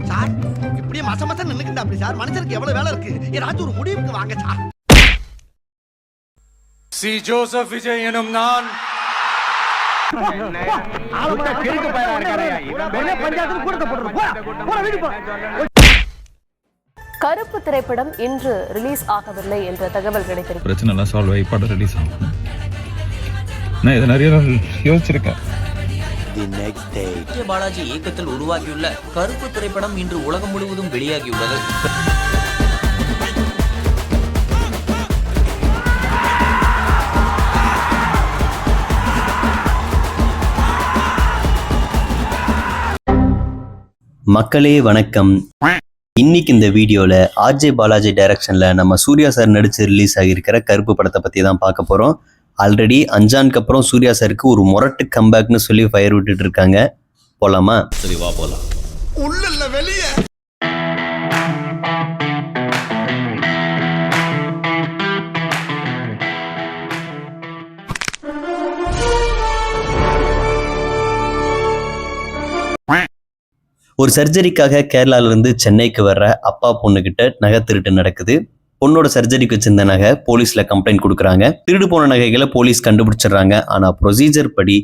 Sir இப்படியே மச மச நின்னுக்கிட்டா அப்படி sir மனுஷனுக்கு எவ்வளவு வேலை இருக்கு ஏதாச்சும் ஒரு முடிவுக்கு வாங்க சார். சி ஜோசப் விஜய் எனும் நான் கருப்பு திரைப்படம் இன்று ரிலீஸ் ஆகவில்லை என்ற தகவல் கிடைத்திருக்கு. பிரச்சனை எல்லாம் சால்வ் ஆகி படம் ரிலீஸ் ஆகும். நான் இதை நிறைய நாள் யோசிச்சிருக்கேன். பாலாஜி இயக்கத்தில் உருவாகியுள்ள கருப்பு திரைப்படம் இன்று உலகம் முழுவதும் வெளியாகியுள்ளது. மக்களே வணக்கம். இன்னைக்கு இந்த வீடியோல ஆர்ஜே பாலாஜி டைரக்ஷன்ல நம்ம சூர்யா சார் நடிச்சு ரிலீஸ் ஆகியிருக்கிற கருப்பு படத்தை பத்தி தான் பார்க்க போறோம். ஆல்ரெடி அஞ்சானுக்கு அப்புறம் சூர்யா சாருக்கு ஒரு மொரட்டு கம்பேக்னு சொல்லி ஃபயர் விட்டுட்டு இருக்காங்க. போலாமா? சரி வா போலாம். உள்ள இல்ல வெளியே. ஒரு சர்ஜரிக்காக கேரளாவிலிருந்து சென்னைக்கு வர்ற அப்பா பொண்ணுகிட்ட நகை திருட்டு நடக்குது. பொண்ணோட சர்ஜரிக்கு வச்சிருந்த நகை போலீஸ்ல கம்ப்ளைண்ட் கொடுக்குறாங்க. திருடு போன நகைகளை போலீஸ் கண்டுபிடிச்சிடுறாங்க. ஆனா ப்ரொசீஜர் படி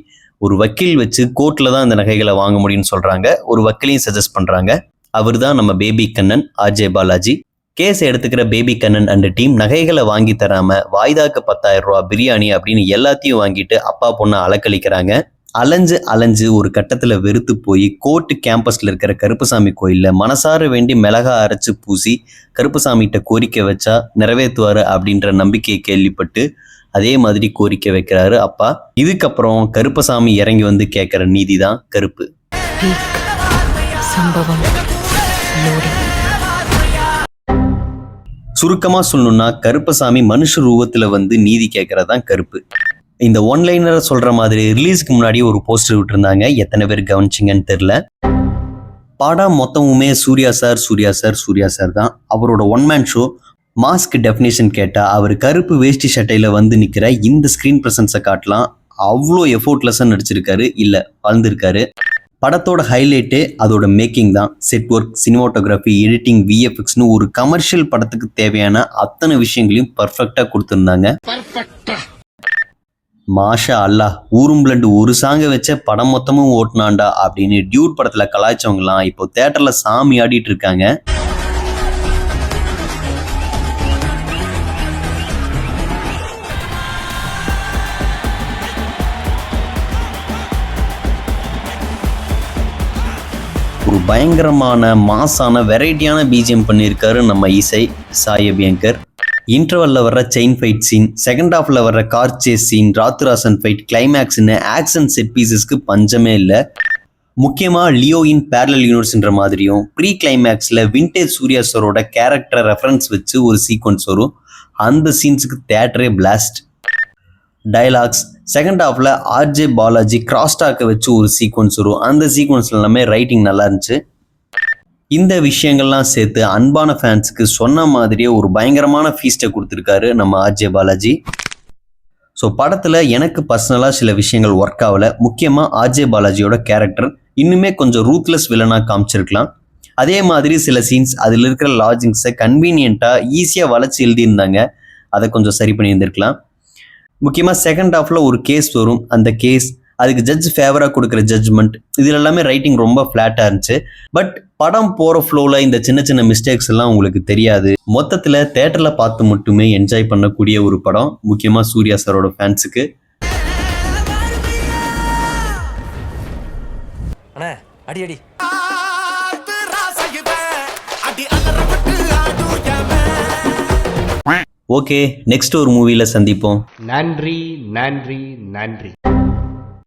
ஒரு வக்கீல் வச்சு கோர்ட்ல தான் இந்த நகைகளை வாங்க முடியும்னு சொல்றாங்க. ஒரு வக்கீலையும் சஜஸ்ட் பண்றாங்க. அவர் தான் நம்ம baby Kannan, RJ Balaji. Case எடுத்துக்கிற பேபி கண்ணன் அண்ட் டீம் நகைகளை வாங்கி தராம வாய்தாக்கு 10,000 ரூபாய் பிரியாணி அப்படின்னு எல்லாத்தையும் வாங்கிட்டு அப்பா பொண்ணை அலக்களிக்கிறாங்க. அலைஞ்சு ஒரு கட்டத்துல வெறுத்து போய் கோர்ட்டு கேம்பஸ்ல இருக்கிற கருப்பசாமி கோயில்ல மனசார வேண்டி மிளகா அரைச்சு பூசி கருப்பசாமிகிட்ட கோரிக்கை வச்சா நிறைவேற்றுவாரு அப்படின்ற நம்பிக்கையை கேள்விப்பட்டு அதே மாதிரி கோரிக்கை வைக்கிறாரு அப்பா. இதுக்கப்புறம் கருப்பசாமி இறங்கி வந்து கேட்கிற நீதி தான் கருப்பு. சுருக்கமா சொல்லணும்னா கருப்பசாமி மனுஷ ரூபத்துல வந்து நீதி கேட்கறதான் கருப்பு. இந்த ஒன்லைனரை சொல்ற மாதிரி ரிலீஸ்க்கு முன்னாடி ஒரு போஸ்டர் விட்டுருந்தாங்க. எத்தனை பேர் கவனிச்சிங்கன்னு தெரியல. படம் மொத்தமுமே சூர்யா சார் தான். அவரோட ஒன்மேன் ஷோ. மாஸ்க் டெஃபினேஷன் கேட்டா அவர் கருப்பு வேஷ்டி சட்டையில வந்து நிக்கிற இந்த ஸ்கிரீன் பிரசன்ஸை காட்டலாம். அவ்வளோ எஃபோர்ட்லெஸ்ஸா நடிச்சிருக்காரு, இல்ல வளர்ந்துருக்காரு. படத்தோட ஹைலைட்டே அதோட மேக்கிங் தான். செட் ஒர்க், சினிமாட்டோகிராஃபி, எடிட்டிங், விஎஃப்எக்ஸ்னு ஒரு கமர்ஷியல் படத்துக்கு தேவையான அத்தனை விஷயங்களையும் பர்ஃபெக்டா கொடுத்துருந்தாங்க. மாஷா அல்லாஹ், ஊரும் பிளட் ஒரு சாங்க வச்ச படம் மொத்தமும் ஓட்டுனாண்டா அப்படின்னு டியூட் படத்துல கலாய்ச்சவங்கலாம் இப்போ தியேட்டர்ல சாமி ஆடிட்டு இருக்காங்க. ஒரு பயங்கரமான மாசான வெரைட்டியான பிஜிஎம் பண்ணியிருக்காரு நம்ம இசை சாய் அபியங்கர். இன்டர்வல்ல வர்ற செயின் ஃபைட் சீன், செகண்ட் ஹாஃப்ல வர்ற கார் சேஸ் சீன், ராத்துராசன் ஃபைட், கிளைமேக்ஸ்னு ஆக்ஷன் செட் பீசஸ்க்கு பஞ்சமே இல்லை. முக்கியமா லியோ இன் பேரலல் யூனிவர்ஸ்ன்ற மாதிரியும் ப்ரீ கிளைமேக்ஸ்ல விண்டேஜ் சூர்யா சாரோட கேரக்டரை ரெஃபரன்ஸ் வச்சு ஒரு சீக்வன்ஸ் வரும். அந்த சீன்ஸுக்கு தியேட்டரே பிளாஸ்ட். டயலாக்ஸ், செகண்ட் ஹாஃப்ல ஆர்ஜே பாலாஜி கிராஸ்டாக்கை வச்சு ஒரு சீக்வன்ஸ் வரும். அந்த சீக்வன்ஸ்ல எல்லாமே ரைட்டிங் நல்லா இருந்துச்சு. இந்த விஷயங்கள்லாம் சேர்த்து அன்பான ஃபேன்ஸுக்கு சொன்ன மாதிரியே ஒரு பயங்கரமான ஃபீஸ்ட்டை கொடுத்துருக்காரு நம்ம ஆர்ஜே பாலாஜி. ஸோ படத்தில் எனக்கு பர்சனலாக சில விஷயங்கள் ஒர்க் ஆகலை. முக்கியமாக ஆர்ஜே பாலாஜியோட கேரக்டர் இன்னுமே கொஞ்சம் ரூத்லெஸ் வில்லனாக காமிச்சிருக்கலாம். அதே மாதிரி சில சீன்ஸ் அதில் இருக்கிற லாஜிக்ஸை கன்வீனியண்ட்டாக ஈஸியாக வளைச்சி எழுதியிருந்தாங்க. அதை கொஞ்சம் சரி பண்ணியிருந்திருக்கலாம். முக்கியமாக செகண்ட் ஹாஃபில் ஒரு கேஸ் வரும். அந்த கேஸ், அதுக்கு ஜட்ஜ் ஃபேவராக கொடுக்குற ஜட்ஜ்மெண்ட், இதில் எல்லாமே ரைட்டிங் ரொம்ப ஃப்ளாட்டாக இருந்துச்சு. பட் படம் போகிற ஃப்ளோவில் இந்த சின்ன சின்ன மிஸ்டேக்ஸ் எல்லாம் உங்களுக்கு தெரியாது. மொத்தத்தில் தேட்டரில் பார்த்து மட்டுமே என்ஜாய் பண்ணக்கூடிய ஒரு படம், முக்கியமாக சூர்யா சாரோட ஃபேன்ஸுக்கு. ஓகே, நெக்ஸ்ட் ஒரு மூவியில் சந்திப்போம். நன்றி.